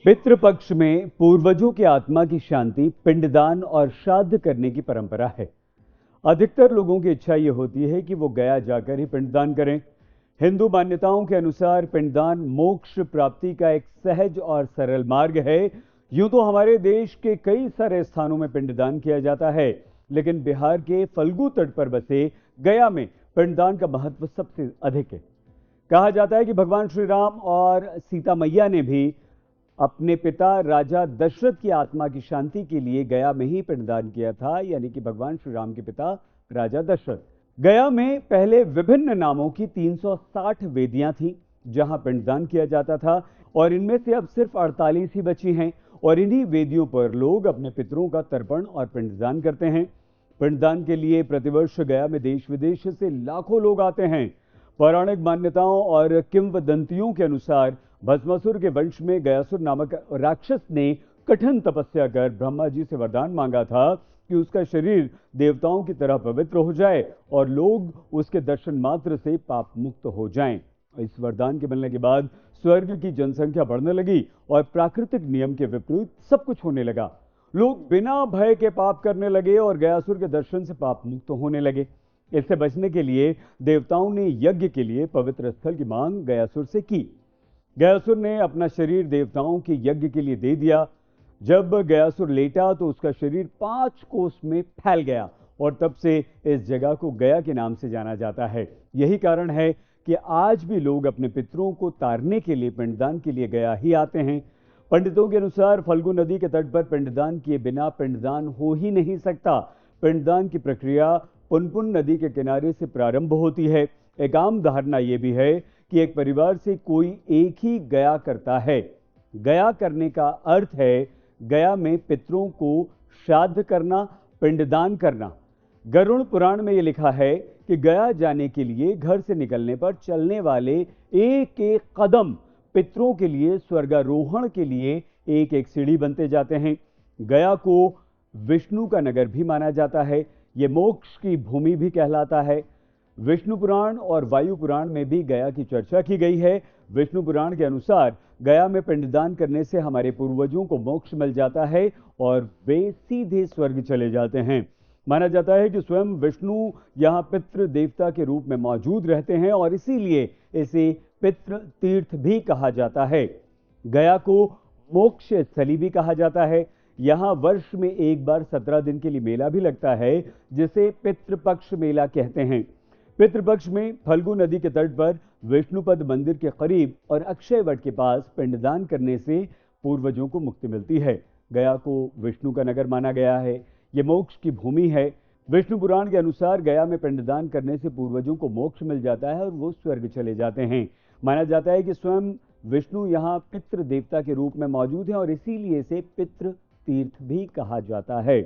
पितृपक्ष में पूर्वजों की आत्मा की शांति पिंडदान और श्राद्ध करने की परंपरा है। अधिकतर लोगों की इच्छा यह होती है कि वो गया जाकर ही पिंडदान करें। हिंदू मान्यताओं के अनुसार पिंडदान मोक्ष प्राप्ति का एक सहज और सरल मार्ग है। यूं तो हमारे देश के कई सारे स्थानों में पिंडदान किया जाता है, लेकिन बिहार के फल्गु तट पर बसे गया में पिंडदान का महत्व सबसे अधिक है। कहा जाता है कि भगवान श्री राम और सीता मैया ने भी अपने पिता राजा दशरथ की आत्मा की शांति के लिए गया में ही पिंडदान किया था, यानी कि भगवान श्री राम के पिता राजा दशरथ। गया में पहले विभिन्न नामों की 360 वेदियां थीं जहां पिंडदान किया जाता था, और इनमें से अब सिर्फ 48 ही बची हैं। और इन्हीं वेदियों पर लोग अपने पितरों का तर्पण और पिंडदान करते हैं। पिंडदान के लिए प्रतिवर्ष गया में देश विदेश से लाखों लोग आते हैं। पौराणिक मान्यताओं और किंवदंतियों के अनुसार भस्मासुर के वंश में गयासुर नामक राक्षस ने कठिन तपस्या कर ब्रह्मा जी से वरदान मांगा था कि उसका शरीर देवताओं की तरह पवित्र हो जाए और लोग उसके दर्शन मात्र से पाप मुक्त हो जाएं। इस वरदान के मिलने के बाद स्वर्ग की जनसंख्या बढ़ने लगी और प्राकृतिक नियम के विपरीत सब कुछ होने लगा। लोग बिना भय के पाप करने लगे और गयासुर के दर्शन से पाप मुक्त होने लगे। इससे बचने के लिए देवताओं ने यज्ञ के लिए पवित्र स्थल की मांग गयासुर से की। गयासुर ने अपना शरीर देवताओं के यज्ञ के लिए दे दिया। जब गयासुर लेटा तो उसका शरीर 5 कोस में फैल गया और तब से इस जगह को गया के नाम से जाना जाता है। यही कारण है कि आज भी लोग अपने पितरों को तारने के लिए पिंडदान के लिए गया ही आते हैं। पंडितों के अनुसार फल्गु नदी के तट पर पिंडदान किए बिना पिंडदान हो ही नहीं सकता। पिंडदान की प्रक्रिया पुनपुन नदी के किनारे से प्रारंभ होती है। एक आम धारणा यह भी है कि एक परिवार से कोई एक ही गया करता है। गया करने का अर्थ है गया में पितरों को श्राद्ध करना, पिंडदान करना। गरुड़ पुराण में यह लिखा है कि गया जाने के लिए घर से निकलने पर चलने वाले एक एक कदम पितरों के लिए स्वर्गारोहण के लिए एक एक सीढ़ी बनते जाते हैं। गया को विष्णु का नगर भी माना जाता है। यह मोक्ष की भूमि भी कहलाता है। विष्णु पुराण और वायु पुराण में भी गया की चर्चा की गई है। विष्णु पुराण के अनुसार गया में पिंडदान करने से हमारे पूर्वजों को मोक्ष मिल जाता है और वे सीधे स्वर्ग चले जाते हैं। माना जाता है कि स्वयं विष्णु यहाँ पितृ देवता के रूप में मौजूद रहते हैं और इसीलिए इसे पितृ तीर्थ भी कहा जाता है। गया को मोक्ष स्थली भी कहा जाता है। यहाँ वर्ष में एक बार 17 दिन के लिए मेला भी लगता है, जिसे पितृपक्ष मेला कहते हैं। पितृपक्ष में फल्गु नदी के तट पर विष्णुपद मंदिर के करीब और अक्षय वट के पास पिंडदान करने से पूर्वजों को मुक्ति मिलती है। गया को विष्णु का नगर माना गया है। यह मोक्ष की भूमि है। विष्णु पुराण के अनुसार गया में पिंडदान करने से पूर्वजों को मोक्ष मिल जाता है और वो स्वर्ग चले जाते हैं। माना जाता है कि स्वयं विष्णु यहाँ पितृ देवता के रूप में मौजूद है और इसीलिए इसे पितृ तीर्थ भी कहा जाता है।